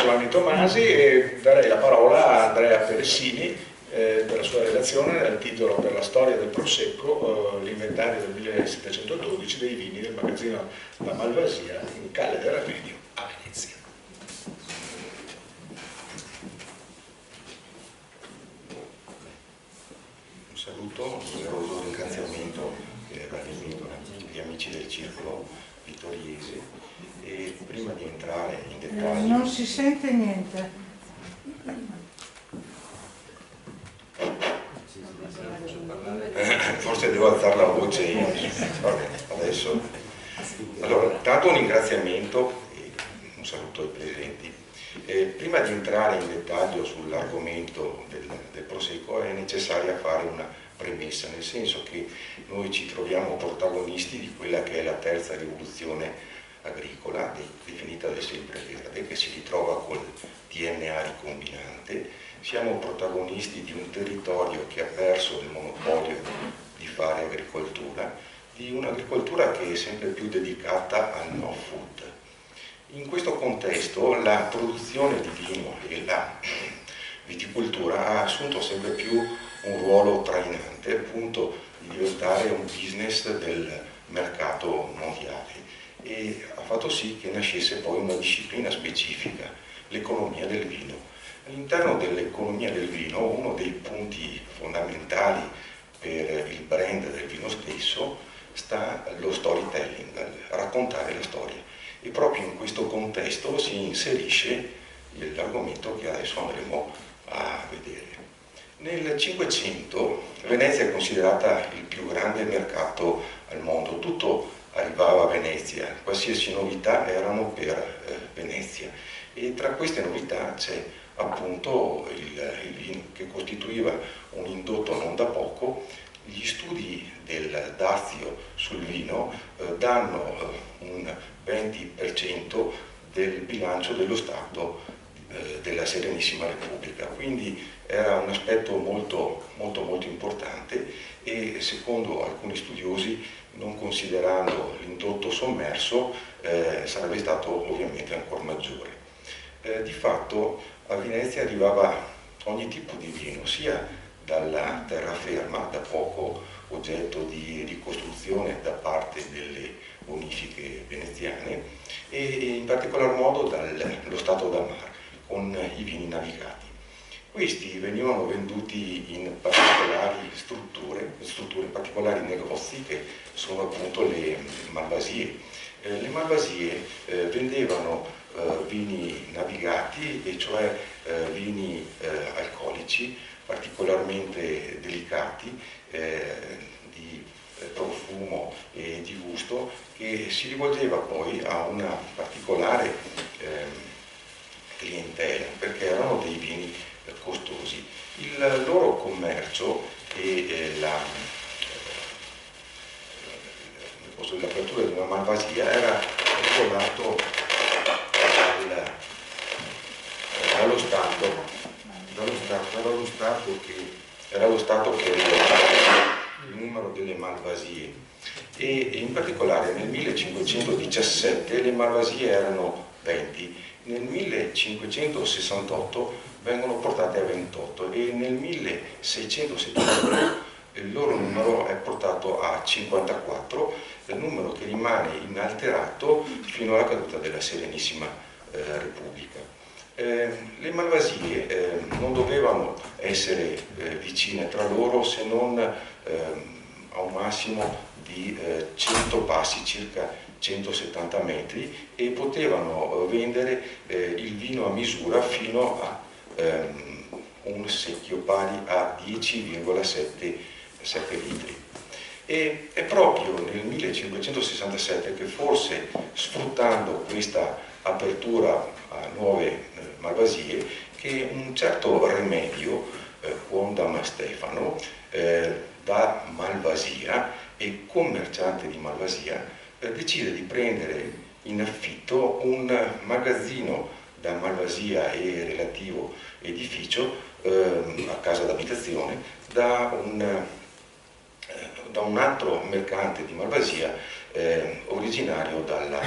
Giovanni Tomasi e darei la parola a Andrea Peressini per la sua relazione dal titolo Per la storia del Prosecco, l'inventario del 1712 dei vini del magazzino La Malvasia in Calle del Ravenio a Venezia. Un saluto, un doveroso ringraziamento agli amici del circolo vittoriese e prima di entrare in dettaglio... Non si sente niente. Forse devo alzare la voce io. Vabbè, adesso. Allora, tanto un ringraziamento e un saluto ai presenti. Prima di entrare in dettaglio sull'argomento del Prosecco è necessaria fare una premessa, nel senso che noi ci troviamo protagonisti di quella che è la terza rivoluzione agricola, definita del sempreverde, che si ritrova col DNA ricombinante. Siamo protagonisti di un territorio che ha perso il monopolio di fare agricoltura, di un'agricoltura che è sempre più dedicata al no food. In questo contesto la produzione di vino e la viticoltura ha assunto sempre più un ruolo trainante al punto di diventare un business del mercato mondiale e ha fatto sì che nascesse poi una disciplina specifica, l'economia del vino. All'interno dell'economia del vino uno dei punti fondamentali per il brand del vino stesso sta lo storytelling, raccontare la storia, e proprio in questo contesto si inserisce l'argomento che adesso andremo a vedere. Nel Cinquecento Venezia è considerata il più grande mercato al mondo, tutto arrivava a Venezia, qualsiasi novità erano per Venezia, e tra queste novità c'è appunto il vino, che costituiva un indotto non da poco. Gli studi del Dazio sul vino danno un 20% del bilancio dello Stato della Serenissima Repubblica, quindi era un aspetto molto importante e secondo alcuni studiosi, non considerando l'indotto sommerso, sarebbe stato ovviamente ancora maggiore. Di fatto a Venezia arrivava ogni tipo di vino, sia dalla terraferma, da poco oggetto di ricostruzione da parte delle bonifiche veneziane, e in particolar modo dallo stato da mare, con i vini navigati. Questi venivano venduti in particolari strutture, in particolari negozi che sono appunto le malvasie. Le malvasie vendevano vini navigati, e cioè vini alcolici particolarmente delicati, di profumo e di gusto, che si rivolgeva poi a una particolare clientela, perché erano dei vini costosi. Il loro commercio e l'apertura di una malvasia era regolato dallo Stato che regolava il numero delle malvasie, e in particolare nel 1517 le malvasie erano 20, nel 1568 vengono portate a 28 e nel 1671 il loro numero è portato a 54, numero che rimane inalterato fino alla caduta della Serenissima Repubblica. Le malvasie non dovevano essere vicine tra loro, se non a un massimo di 100 passi, circa 170 metri, e potevano vendere il vino a misura fino a un secchio pari a 10,7 litri. E è proprio nel 1567 che, forse sfruttando questa apertura a nuove malvasie, che un certo Remedio, Quondam Stefano, da Malvasia e commerciante di Malvasia, decide di prendere in affitto un magazzino da Malvasia e relativo edificio a casa d'abitazione da un altro mercante di Malvasia originario dalla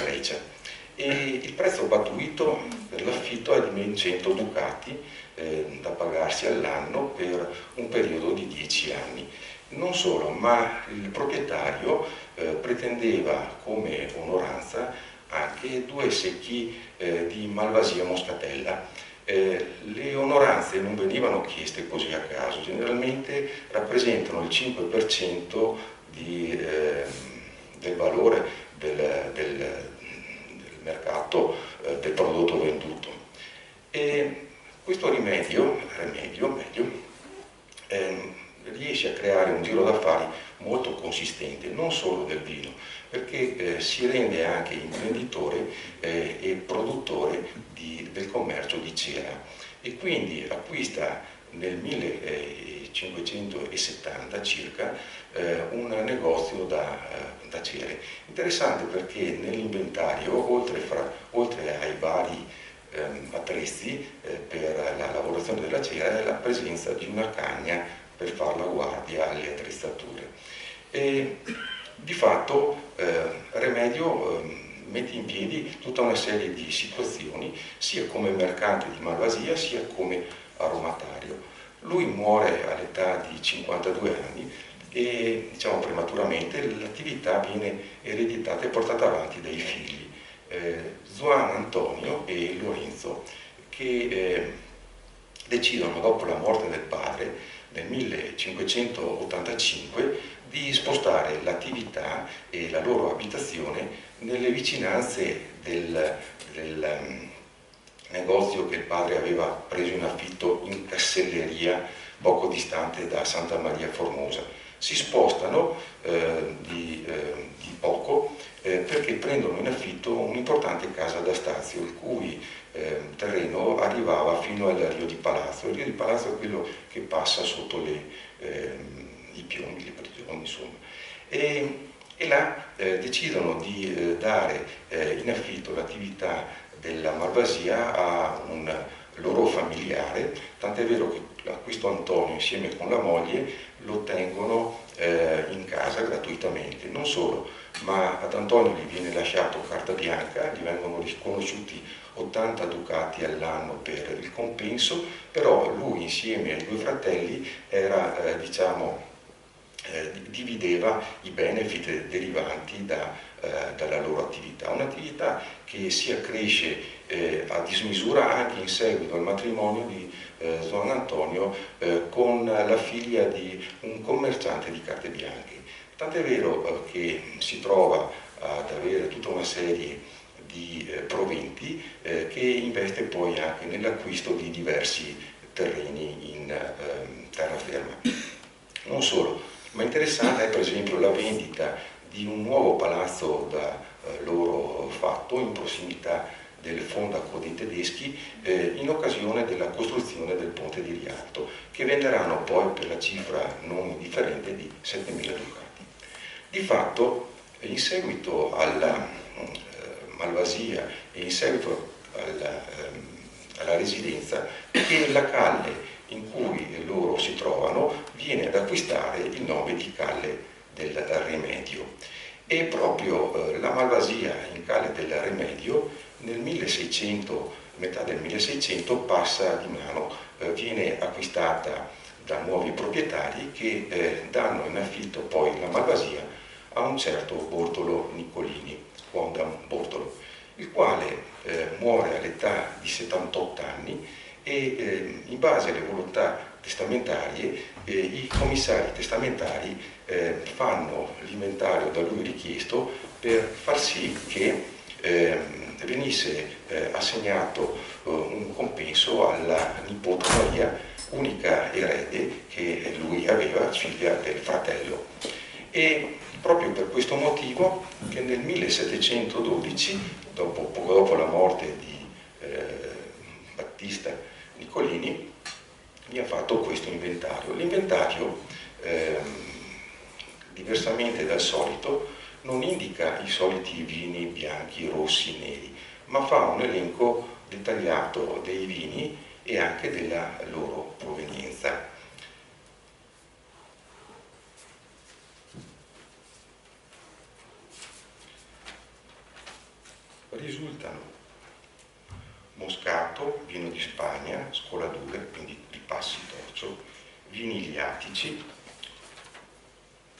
Grecia. E il prezzo pattuito per affitto è di ben 100 ducati da pagarsi all'anno per un periodo di 10 anni. Non solo, ma il proprietario pretendeva come onoranza anche 2 secchi di Malvasia moscatella. Le onoranze non venivano chieste così a caso, generalmente rappresentano il 5% del valore del mercato del prodotto venduto. E questo rimedio riesce a creare un giro d'affari molto consistente, non solo del vino, perché si rende anche imprenditore e produttore del commercio di cera e quindi acquista nel 1570 circa un negozio da cere. Interessante perché nell'inventario, oltre ai vari attrezzi per la lavorazione della cera, è la presenza di una cagna per far la guardia alle attrezzature. E di fatto Remedio mette in piedi tutta una serie di situazioni, sia come mercante di Malvasia sia come aromatario. Lui muore all'età di 52 anni e, diciamo prematuramente, l'attività viene ereditata e portata avanti dai figli, Juan Antonio e Lorenzo, che decidono, dopo la morte del padre, nel 1585, di spostare l'attività e la loro abitazione nelle vicinanze del negozio che il padre aveva preso in affitto in Casselleria, poco distante da Santa Maria Formosa. Si spostano di poco perché prendono in affitto un'importante casa da stazio, il cui terreno arrivava fino al Rio di Palazzo. Il Rio di Palazzo è quello che passa sotto i piombi, le prigioni, insomma. E là decidono di dare in affitto l'attività della Malvasia a un loro familiare, tant'è vero che questo Antonio insieme con la moglie lo ottengono in casa gratuitamente. Non solo, ma ad Antonio gli viene lasciato carta bianca, gli vengono riconosciuti 80 ducati all'anno per il compenso, però lui insieme ai 2 fratelli divideva i benefit derivanti dalla loro attività, un'attività che si accresce a dismisura anche in seguito al matrimonio di Juan Antonio con la figlia di un commerciante di carte bianche. Tant'è vero che si trova ad avere tutta una serie di proventi che investe poi anche nell'acquisto di diversi terreni in terraferma. Non solo, ma interessante è per esempio la vendita di un nuovo palazzo da loro fatto in prossimità del Fondaco dei tedeschi in occasione della costruzione del ponte di Rialto, che venderanno poi per la cifra non indifferente di 7.000 ducati. Di fatto, in seguito alla Malvasia e in seguito alla residenza, che la calle in cui loro si trovano viene ad acquistare il nome di Calle del Remedio. E proprio la Malvasia in Calle del Remedio nel 1600, metà del 1600, passa di mano, viene acquistata da nuovi proprietari che danno in affitto poi la Malvasia a un certo Bortolo Niccolini, Quondam Bortolo, il quale muore all'età di 78 anni e in base alle volontà testamentarie i commissari testamentari fanno l'inventario da lui richiesto per far sì che venisse assegnato un compenso alla nipote Maria, unica erede che lui aveva, figlia del fratello. E proprio per questo motivo che nel 1712, poco dopo la morte di Battista Niccolini, mi ha fatto questo inventario. L'inventario, diversamente dal solito, non indica i soliti vini bianchi, rossi, neri, ma fa un elenco dettagliato dei vini e anche della loro provenienza. Risultano Moscato Moscato, vino di Spagna, scoladure, quindi di passi d'orzo, vini iliatici,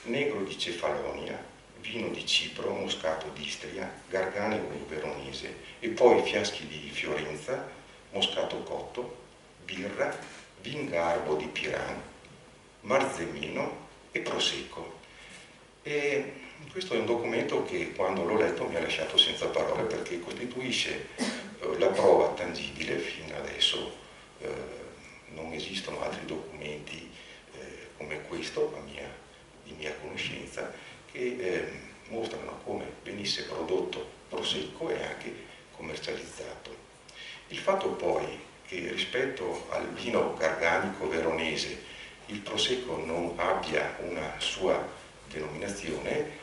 negro di Cefalonia, vino di Cipro, Moscato d'Istria, Garganero veronese e poi fiaschi di Fiorenza, Moscato cotto, birra, Vingarbo di Piran, Marzemino e Prosecco. E questo è un documento che quando l'ho letto mi ha lasciato senza parole, perché costituisce la prova tangibile. Fino adesso non esistono altri documenti come questo di mia conoscenza, che mostrano come venisse prodotto Prosecco e anche commercializzato. Il fatto poi che rispetto al vino garganico veronese il Prosecco non abbia una sua denominazione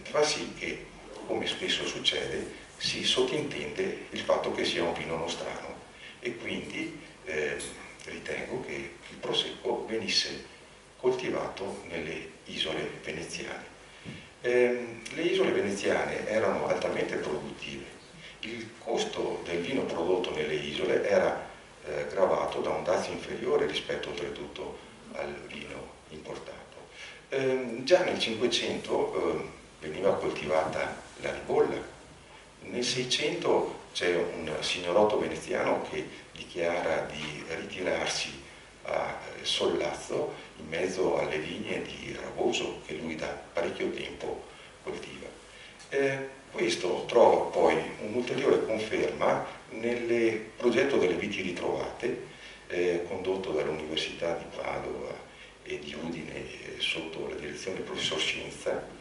fa sì che, come spesso succede, si sottintende il fatto che sia un vino nostrano, e quindi ritengo che il Prosecco venisse coltivato nelle isole veneziane. Le isole veneziane erano altamente produttive. Il costo del vino prodotto nelle isole era gravato da un dazio inferiore rispetto oltretutto al vino importato. Già nel 500 veniva coltivata la ribolla. Nel 600 c'è un signorotto veneziano che dichiara di ritirarsi a Sollazzo in mezzo alle vigne di Raboso che lui da parecchio tempo coltiva. Questo trova poi un'ulteriore conferma nel progetto delle viti ritrovate condotto dall'Università di Padova e di Udine sotto la direzione del professor Scienza,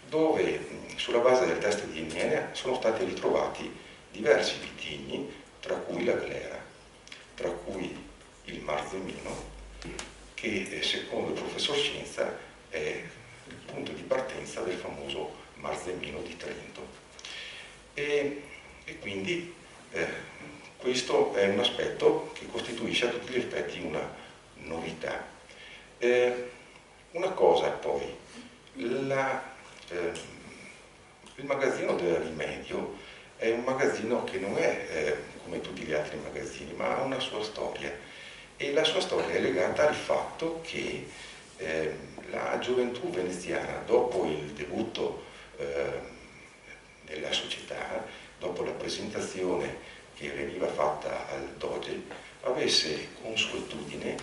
dove sulla base del test di DNA sono stati ritrovati diversi vitigni, tra cui la glera, tra cui il Marzemino, che secondo il professor Scienza è il punto di partenza del famoso Marzemino di Trento. E quindi questo è un aspetto che costituisce a tutti gli effetti una novità. Una cosa poi, il magazzino del Rimedio è un magazzino che non è come tutti gli altri magazzini, ma ha una sua storia, e la sua storia è legata al fatto che la gioventù veneziana, dopo il debutto nella società, dopo la presentazione che veniva fatta al Doge, avesse consuetudine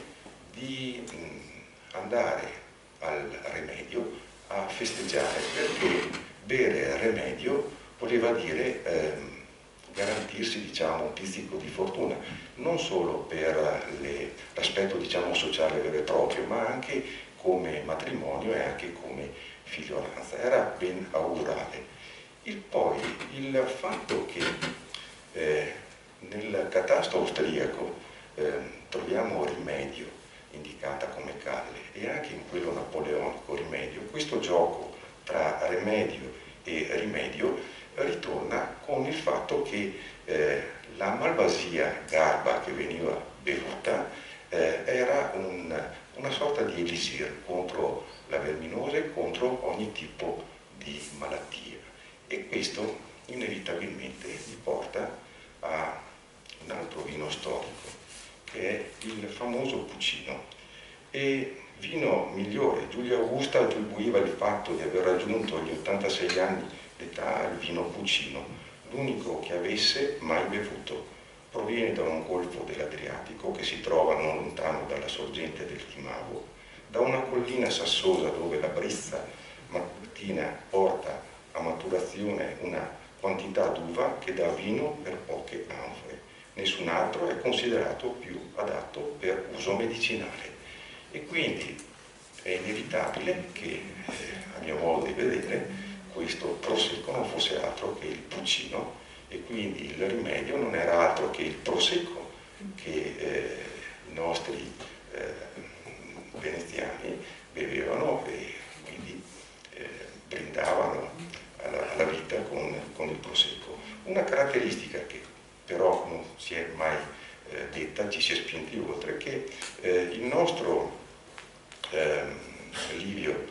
di andare al Remedio a festeggiare, perché bere Remedio voleva dire garantirsi, diciamo, un pizzico di fortuna, non solo per l'aspetto, diciamo, sociale vero e proprio, ma anche come matrimonio e anche come figliolanza. Era ben augurale. Poi il fatto che nel catasto austriaco troviamo Rimedio indicata come calle, e anche in quello napoleonico Rimedio, questo gioco tra Remedio e Rimedio ritorna con il fatto che la malvasia garba che veniva bevuta era una sorta di elisir contro la verminosa e contro ogni tipo di malattia, e questo inevitabilmente mi porta a un altro vino storico, che è il famoso Puccino. E vino migliore, Giulia Augusta attribuiva il fatto di aver raggiunto gli 86 anni d'età al vino Puccino, l'unico che avesse mai bevuto. Proviene da un golfo dell'Adriatico che si trova non lontano dalla sorgente del Timavo, da una collina sassosa dove la brezza mattutina porta a maturazione una quantità d'uva che dà vino per poche anfore. Nessun altro è considerato più adatto per uso medicinale, e quindi è inevitabile che, a mio modo di vedere, questo Prosecco non fosse altro che il Puccino, e quindi il Rimedio non era altro che il Prosecco che i nostri veneziani bevevano e quindi brindavano alla vita con il Prosecco. Una caratteristica che però non si è mai detta, ci si è spinti oltre, che il nostro Livio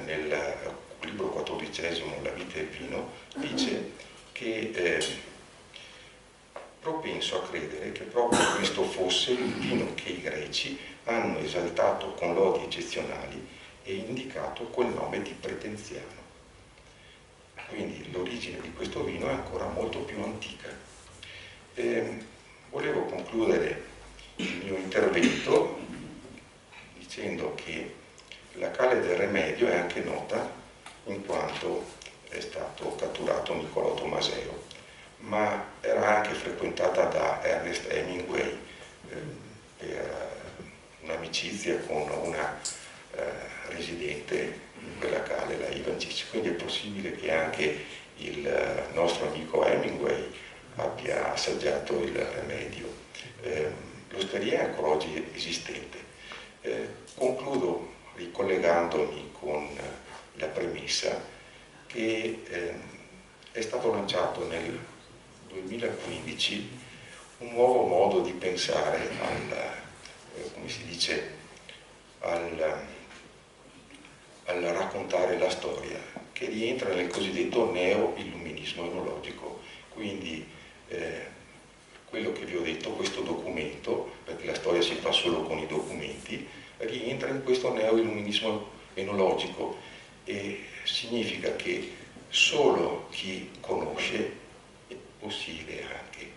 nel libro XIV, La vita e il vino, dice che propenso a credere che proprio questo fosse il vino che i greci hanno esaltato con lodi eccezionali e indicato col nome di Pretenziano. Quindi l'origine di questo vino è ancora molto più antica. Volevo concludere il mio intervento dicendo che la Calle del Remedio è anche nota in quanto è stato catturato Niccolò Tommaseo, ma era anche frequentata da Ernest Hemingway per un'amicizia con una residente in quella Calle, la Ivancic, quindi è possibile che anche il nostro amico Hemingway abbia assaggiato il Remedio. L'osteria è ancora oggi esistente. Concludo ricollegandomi con la premessa che è stato lanciato nel 2015 un nuovo modo di pensare come si dice, al raccontare la storia, che rientra nel cosiddetto neo-illuminismo enologico. Quindi quello che vi ho detto, questo documento, perché la storia si fa solo con i documenti, rientra in questo neo-illuminismo enologico e significa che solo chi conosce possiede anche